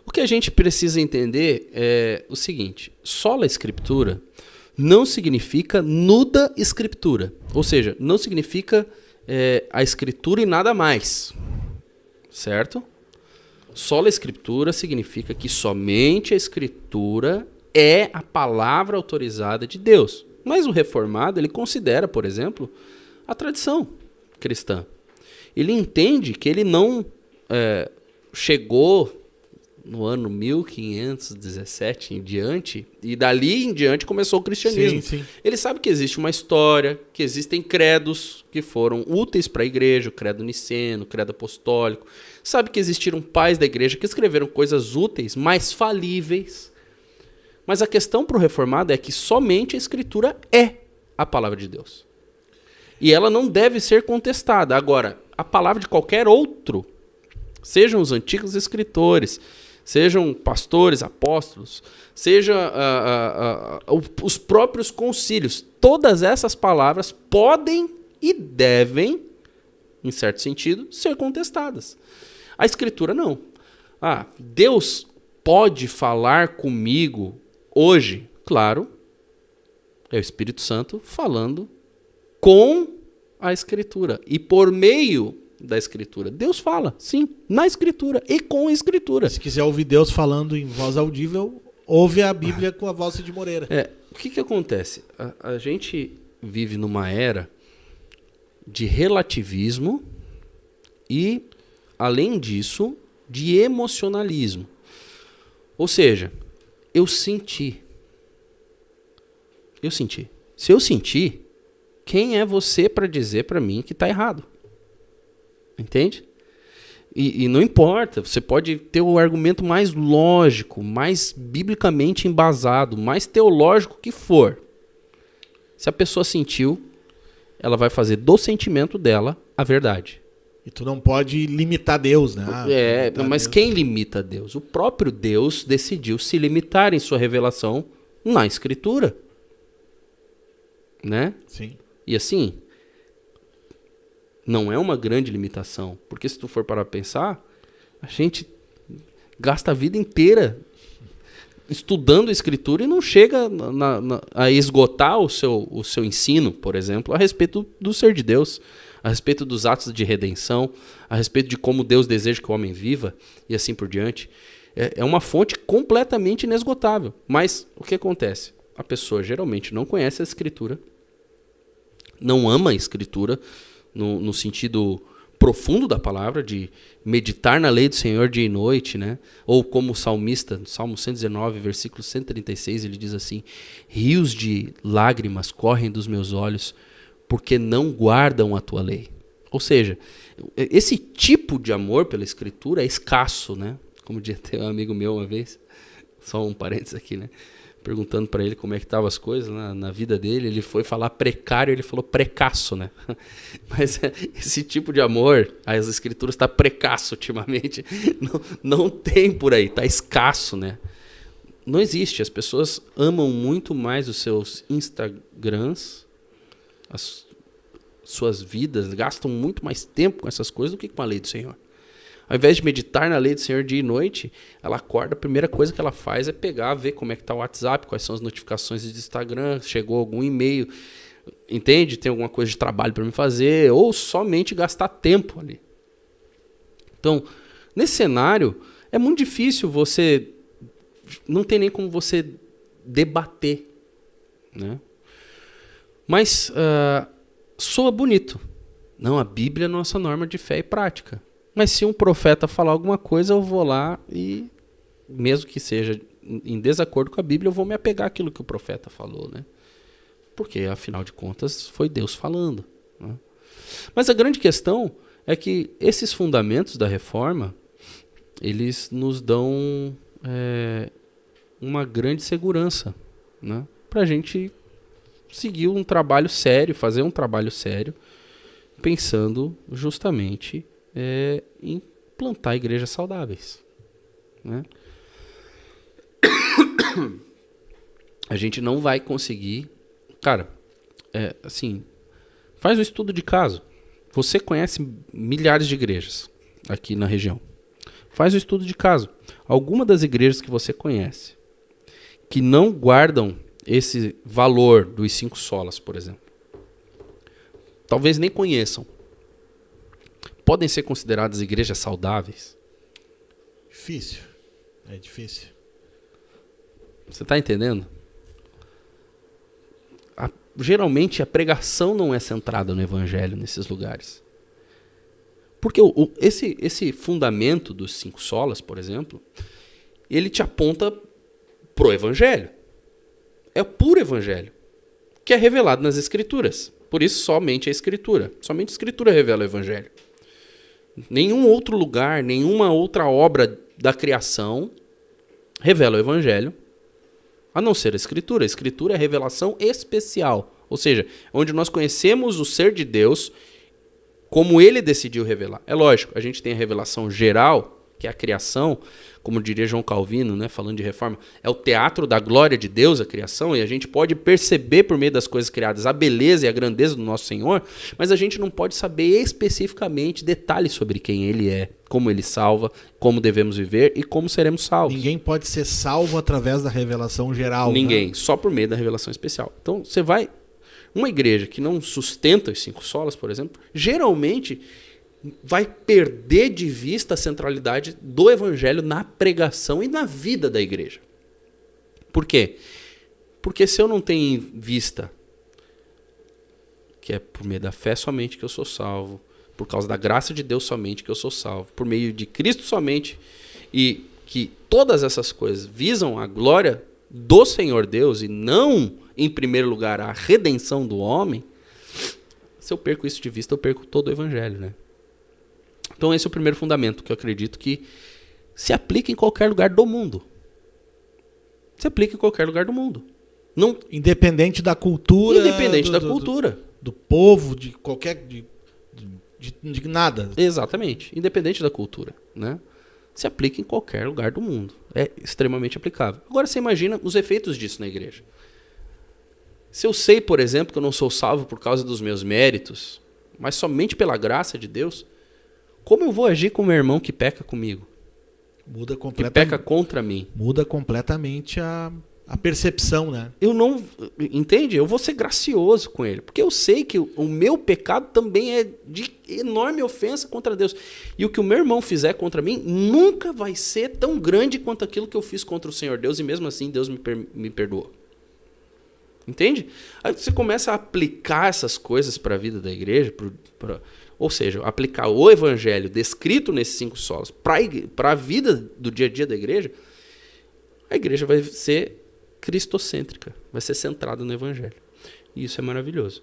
O que a gente precisa entender é o seguinte: sola escritura não significa nuda escritura. Ou seja, não significa a escritura e nada mais. Certo? Sola escritura significa que somente a escritura é a palavra autorizada de Deus. Mas o reformado, ele considera, por exemplo, a tradição cristã. Ele entende que ele não chegou no ano 1517 em diante, e dali em diante começou o cristianismo. Sim, sim. Ele sabe que existe uma história, que existem credos que foram úteis para a igreja, o credo niceno, o credo apostólico. Sabe que existiram pais da igreja que escreveram coisas úteis, mas falíveis. Mas a questão para o reformado é que somente a escritura é a palavra de Deus. E ela não deve ser contestada. Agora, a palavra de qualquer outro, sejam os antigos escritores, sejam pastores, apóstolos, sejam os próprios concílios, todas essas palavras podem e devem, em certo sentido, ser contestadas. A escritura não. Deus pode falar comigo hoje? Claro, é o Espírito Santo falando com a escritura e por meio da escritura. Deus fala, sim, na escritura e com a escritura. Se quiser ouvir Deus falando em voz audível, ouve a Bíblia com a voz de Moreira. O que acontece? A gente vive numa era de relativismo e, além disso, de emocionalismo. Ou seja, eu senti. Se eu senti, quem é você para dizer para mim que está errado? Entende? E não importa, você pode ter o argumento mais lógico, mais biblicamente embasado, mais teológico que for. Se a pessoa sentiu, ela vai fazer do sentimento dela a verdade. E tu não pode limitar Deus, né? Mas Deus. Quem limita Deus? O próprio Deus decidiu se limitar em sua revelação na Escritura. Né? Sim. E assim, não é uma grande limitação. Porque se tu for parar para pensar, a gente gasta a vida inteira estudando a Escritura e não chega a esgotar o seu ensino, por exemplo, a respeito do ser de Deus, a respeito dos atos de redenção, a respeito de como Deus deseja que o homem viva e assim por diante. É uma fonte completamente inesgotável. Mas o que acontece? A pessoa geralmente não conhece a Escritura, não ama a Escritura no sentido profundo da palavra, de meditar na lei do Senhor dia e noite, né? Ou como o salmista, no Salmo 119, versículo 136, ele diz assim: rios de lágrimas correm dos meus olhos, porque não guardam a tua lei. Ou seja, esse tipo de amor pela Escritura é escasso, né? Como dizia até um amigo meu uma vez, só um parênteses aqui, né? Perguntando para ele como é que estavam as coisas na vida dele, ele foi falar precário, ele falou precasso, né? Mas esse tipo de amor, as Escrituras está precasso ultimamente, não tem por aí, está escasso, né? Não existe, as pessoas amam muito mais os seus Instagrams, as suas vidas, gastam muito mais tempo com essas coisas do que com a lei do Senhor. Ao invés de meditar na lei do Senhor dia e noite, ela acorda, a primeira coisa que ela faz é pegar, ver como é que está o WhatsApp, quais são as notificações do Instagram, chegou algum e-mail, entende? Tem alguma coisa de trabalho para me fazer, ou somente gastar tempo ali. Então, nesse cenário, é muito difícil você... Não tem nem como você debater, né? Mas soa bonito. Não, a Bíblia é nossa norma de fé e prática. Mas se um profeta falar alguma coisa, eu vou lá e, mesmo que seja em desacordo com a Bíblia, eu vou me apegar àquilo que o profeta falou, né? Porque, afinal de contas, foi Deus falando, né? Mas a grande questão é que esses fundamentos da reforma, eles nos dão uma grande segurança, né? Para a gente seguir um trabalho sério, fazer um trabalho sério, pensando justamente em plantar igrejas saudáveis, né? A gente não vai conseguir... Cara, assim, faz um estudo de caso. Você conhece milhares de igrejas aqui na região. Faz o estudo de caso. Alguma das igrejas que você conhece que não guardam esse valor dos 5 solas, por exemplo, talvez nem conheçam, podem ser consideradas igrejas saudáveis? Difícil. É difícil. Você está entendendo? Geralmente a pregação não é centrada no evangelho nesses lugares. Porque esse fundamento dos 5 solas, por exemplo, ele te aponta pro evangelho. É o puro evangelho, que é revelado nas escrituras. Por isso somente a escritura. Somente a escritura revela o evangelho. Nenhum outro lugar, nenhuma outra obra da criação revela o evangelho, a não ser a escritura. A escritura é a revelação especial. Ou seja, onde nós conhecemos o ser de Deus como ele decidiu revelar. É lógico, a gente tem a revelação geral, que é a criação, como diria João Calvino, né, falando de reforma, é o teatro da glória de Deus, a criação, e a gente pode perceber por meio das coisas criadas a beleza e a grandeza do nosso Senhor, mas a gente não pode saber especificamente detalhes sobre quem ele é, como ele salva, como devemos viver e como seremos salvos. Ninguém pode ser salvo através da revelação geral. Ninguém, né? Só por meio da revelação especial. Então, você vai... Uma igreja que não sustenta os 5 solas, por exemplo, geralmente vai perder de vista a centralidade do evangelho na pregação e na vida da igreja. Por quê? Porque se eu não tenho em vista que é por meio da fé somente que eu sou salvo, por causa da graça de Deus somente que eu sou salvo, por meio de Cristo somente, e que todas essas coisas visam a glória do Senhor Deus e não, em primeiro lugar, a redenção do homem, se eu perco isso de vista, eu perco todo o evangelho, né? Então esse é o primeiro fundamento que eu acredito que se aplica em qualquer lugar do mundo. Se aplica em qualquer lugar do mundo. Não, independente da cultura. Independente da cultura. Do povo, de qualquer... De nada. Exatamente. Independente da cultura, né? Se aplica em qualquer lugar do mundo. É extremamente aplicável. Agora você imagina os efeitos disso na igreja. Se eu sei, por exemplo, que eu não sou salvo por causa dos meus méritos, mas somente pela graça de Deus, como eu vou agir com o meu irmão que peca comigo? Muda Que completamente. peca contra mim? Muda completamente a percepção, né? Eu não... Entende? Eu vou ser gracioso com ele. Porque eu sei que o meu pecado também é de enorme ofensa contra Deus. E o que o meu irmão fizer contra mim nunca vai ser tão grande quanto aquilo que eu fiz contra o Senhor Deus. E mesmo assim Deus me perdoou. Entende? Aí você começa a aplicar essas coisas para a vida da igreja, ou seja, aplicar o evangelho descrito nesses 5 solas para a vida do dia a dia da igreja, a igreja vai ser cristocêntrica, vai ser centrada no evangelho. E isso é maravilhoso.